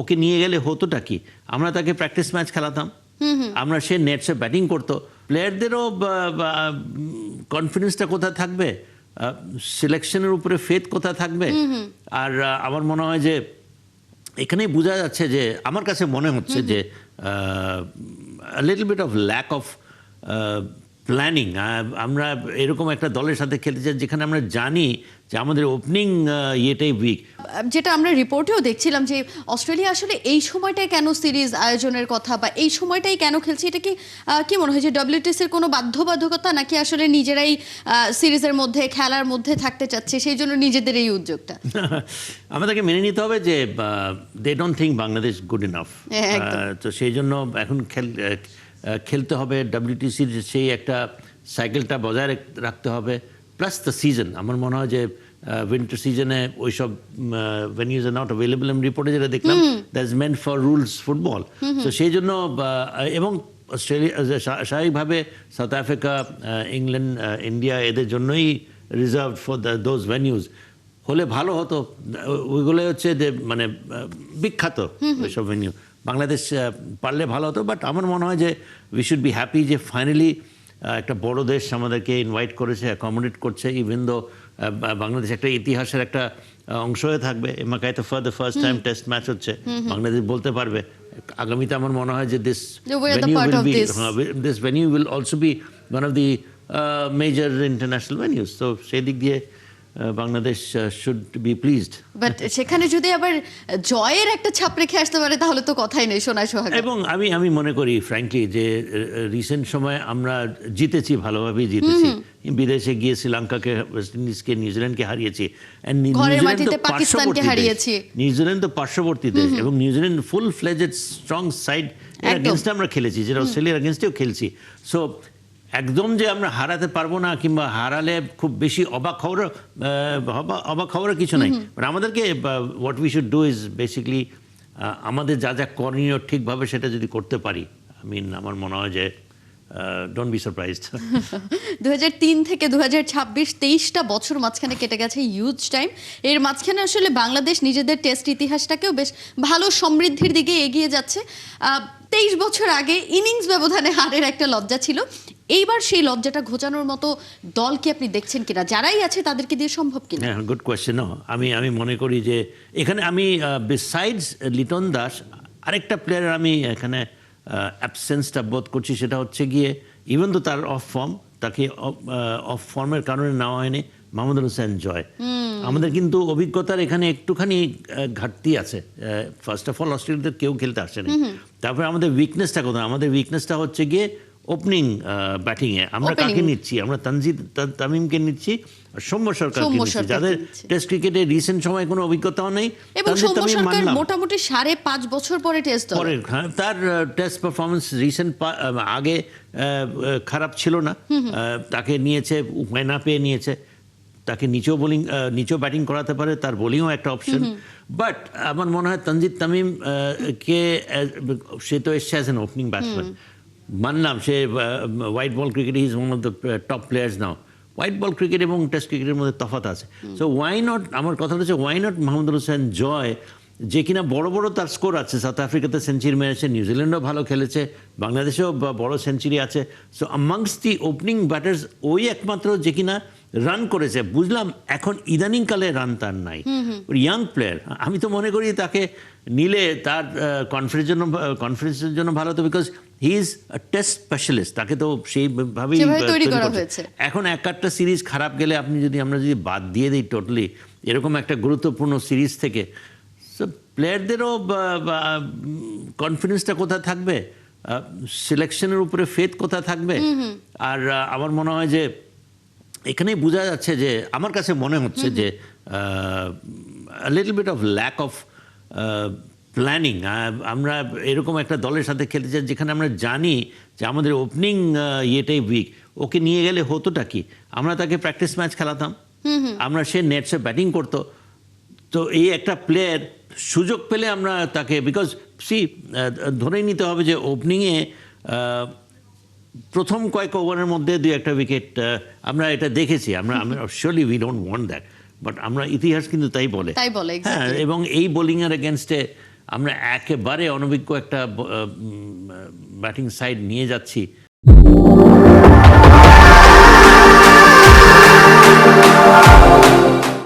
ওকে নিয়ে গেলে হতোটা কি? আমরা তাকে প্র্যাকটিস ম্যাচ খেলাতাম, আমরা সে নেটসে ব্যাটিং করতো, প্লেয়ারদেরও কনফিডেন্সটা কোথায় থাকবে, সিলেকশনের উপরে ফেথ কোথায় থাকবে? আর আমার মনে হয় যে এখানেই বোঝা যাচ্ছে যে, আমার কাছে মনে হচ্ছে যে little bit of lack of planning. আমরা এরকম একটা দলের সাথে খেলতে চাই যেখানে আমরা জানি যে আমাদের ওপেনিং ইয়েটাই উইক। যেটা আমরা রিপোর্টেও দেখছিলাম যে অস্ট্রেলিয়া আসলে এই সময়টায় কেন সিরিজ আয়োজনের কথা বা এই সময়টাই কেন খেলছে, এটা কি মনে হয় যে ডব্লিউটিসির কোনো বাধ্যবাধকতা, নাকি আসলে নিজেরাই সিরিজের মধ্যে খেলার মধ্যে থাকতে চাচ্ছে, সেই জন্য নিজেদের এই উদ্যোগটা? আমাদেরকে মেনে নিতে হবে যে they don't think Bangladesh good enough, তো সেই জন্য এখন খেলতে হবে। ডব্লিউটিসির সেই একটা সাইকেলটা বজায় রাখতে হবে, প্লাস দ্য সিজন। আমার মনে হয় যে উইন্টার সিজনে ওইসব ভেনিউজ আর নট অ্যাভেলেবল। আমি রিপোর্টে যেটা দেখলাম, that is meant for rules football. তো সেই জন্য এবং অস্ট্রেলিয়া স্বাভাবিকভাবে সাউথ আফ্রিকা, ইংল্যান্ড, ইন্ডিয়া এদের জন্যই রিজার্ভ ফর দোজ ভেনিউজ। হলে ভালো হতো, ওইগুলো হচ্ছে যে মানে বিখ্যাত ওইসব ভেনিউ। বাংলাদেশ পারলে ভালো হতো, বাট আমার মনে হয় যে উই শুড বি হ্যাপি যে ফাইনালি একটা বড় দেশ আমাদেরকে ইনভাইট করেছে, অ্যাকোমোডেট করছে। ইভেন দো বাংলাদেশ একটা ইতিহাসের একটা অংশ হয়ে থাকবে। এমাকাইতে for the first time test match হচ্ছে, বাংলাদেশ বলতে পারবে আগামীতে। আমার মনে হয় যে this venue will also be one of the major international venues. তো সেই দিক দিয়ে Bangladesh should be pleased. But সেখানে যদি আবার জয়ের একটা ছাপ রেখে আসতে পারে তাহলে তো কথাই নেই, সোনায় সোহাগে। এবং আমি মনে করি ফ্র্যাঙ্কলি যে রিসেন্ট সময় আমরা জিতেছি, ভালোভাবেই জিতেছি। বিদেশে গিয়ে শ্রীলঙ্কাকে, ওয়েস্ট ইন্ডিজকে, নিউজিল্যান্ডকে হারিয়েছি। নিউজিল্যান্ড তো পার্শ্ববর্তী দেশ, এবং New Zealand full fledged strong side এগেনস্টে আমরা খেলেছি, যেটা অস্ট্রেলিয়ার এগেনস্টেও খেলছি। সো একদম যে আমরা হারাতে পারবো না, কিংবা হারালে খুব বেশি অবাক হওয়ার কিছু নাই। বাট আমাদেরকে what we should do is basically আমাদের যা যা করণীয় ঠিকভাবে সেটা যদি করতে পারি, আমার মনে হয় যে ডোন্ট বি সারপ্রাইজড। 2003 থেকে 2026, 23টা বছর মাঝখানে কেটে গেছে, হিউজ টাইম। এর মাঝখানে আসলে বাংলাদেশ নিজেদের টেস্ট ইতিহাসটাকেও বেশ ভালো সমৃদ্ধির দিকে এগিয়ে যাচ্ছে। 23 বছর আগে ইনিংস ব্যবধানে হারের একটা লজ্জা ছিল, এইবার সেই লজ্জাটা ঘোচানোর মতো দল কি আপনি দেখছেন কিনা? যারাই আছে তাদেরকে দিয়ে সম্ভব কিনা? হ্যাঁ, গুড কোয়েশ্চেন। আমি মনে করি যে এখানে আমি বিসাইডস লিটন দাস আরেকটা প্লেয়ার আমি এখানে অ্যাবসেন্সটা বোধ করছি। সেটা হচ্ছে গিয়ে ইভেন তো তার অফ ফর্ম, তাকে অফ ফর্মের কারণে নেওয়া হয়নি, মাহমুদুল হোসেন জয়। আমাদের কিন্তু অভিজ্ঞতার এখানে একটুখানি ঘাটতি আছে। ফার্স্ট অফ অল অস্ট্রেলিয়াতে কেউ খেলতে আসেনি। তারপরে আমাদের উইকনেসটা কোথায়? আমাদের উইকনেসটা হচ্ছে গিয়ে ওপেনিং ব্যাটিংয়ে। আমরা কাকে নিচ্ছি? আমরা তামিমকে নিচ্ছি, সৌম্য সরকারকে নিচ্ছি, যাদের টেস্ট ক্রিকেটে রিসেন্ট সময় কোনো অভিজ্ঞতাও নেই। এবং সৌম্য সরকার মোটামুটি 5.5 বছর পরে টেস্ট দলে। তার টেস্ট পারফরমেন্স রিসেন্ট আগে খারাপ ছিল না, তাকে নিয়েছে, উপায় না পেয়ে নিয়েছে। তাকে নিচেও ব্যাটিং করাতে পারে, তার বোলিংও একটা অপশন। বাট আমার মনে হয় তানজিদ তামিম কে সে তো এসছে অ্যাজ এন ওপেনিং ব্যাটসম্যান, মানলাম সে white ball cricket is one of the top players now. White ball cricket এবং টেস্ট ক্রিকেটের মধ্যে তফাৎ আছে। সো ওয়াই নট, আমার কথা হচ্ছে ওয়াই নট মাহমুদুল হোসেন জয়, যে কিনা বড় বড় তার স্কোর আছে। সাউথ আফ্রিকাতে সেঞ্চুরি মেরেছে, নিউজিল্যান্ডও ভালো খেলেছে, বাংলাদেশেও বড় সেঞ্চুরি আছে। সো অ্যামাংস্ট দি ওপেনিং ব্যাটার্স ওই একমাত্র যে কিনা রান করেছে। বুঝলাম এখন ইদানিংকালে রান তার নাই, ইয়াং প্লেয়ার। আমি তো মনে করি তাকে নিলে তার কনফিডেন্সের জন্য ভালো হতো, because he is a test specialist. তাকে তো সেইভাবেই তৈরি করা হয়েছে। এখন একটা সিরিজ খারাপ গেলে আমরা যদি বাদ দিয়ে দিই টোটালি এরকম একটা গুরুত্বপূর্ণ সিরিজ থেকে, প্লেয়ারদেরও কনফিডেন্সটা কোথায় থাকবে, সিলেকশনের উপরে ফেথ কোথায় থাকবে? আর আমার মনে হয় যে এখানেই বোঝা যাচ্ছে যে, আমার কাছে মনে হচ্ছে যে little bit of lack of planning. আমরা এরকম একটা দলের সাথে খেলতে চাই যেখানে আমরা জানি যে আমাদের ওপেনিং ইয়েটাই উইক। ওকে নিয়ে গেলে হতোটা কি? আমরা তাকে প্র্যাকটিস ম্যাচ খেলাতাম, আমরা সে নেটসে ব্যাটিং করতো। তো এই একটা প্লেয়ার সুযোগ পেলে আমরা তাকে, বিকজ ধরেই নিতে হবে যে ওপেনিংয়ে প্রথম কয়েক ওভারের মধ্যে 2-1 উইকেট আমরা এটা দেখেছি। আমরা surely we don't want that, but আমরা ইতিহাস কিন্তু তাই বলে। হ্যাঁ, এবং এই বোলিংয়ের এগেনস্টে আমরা একেবারে অনভিজ্ঞ একটা ব্যাটিং সাইড নিয়ে যাচ্ছি।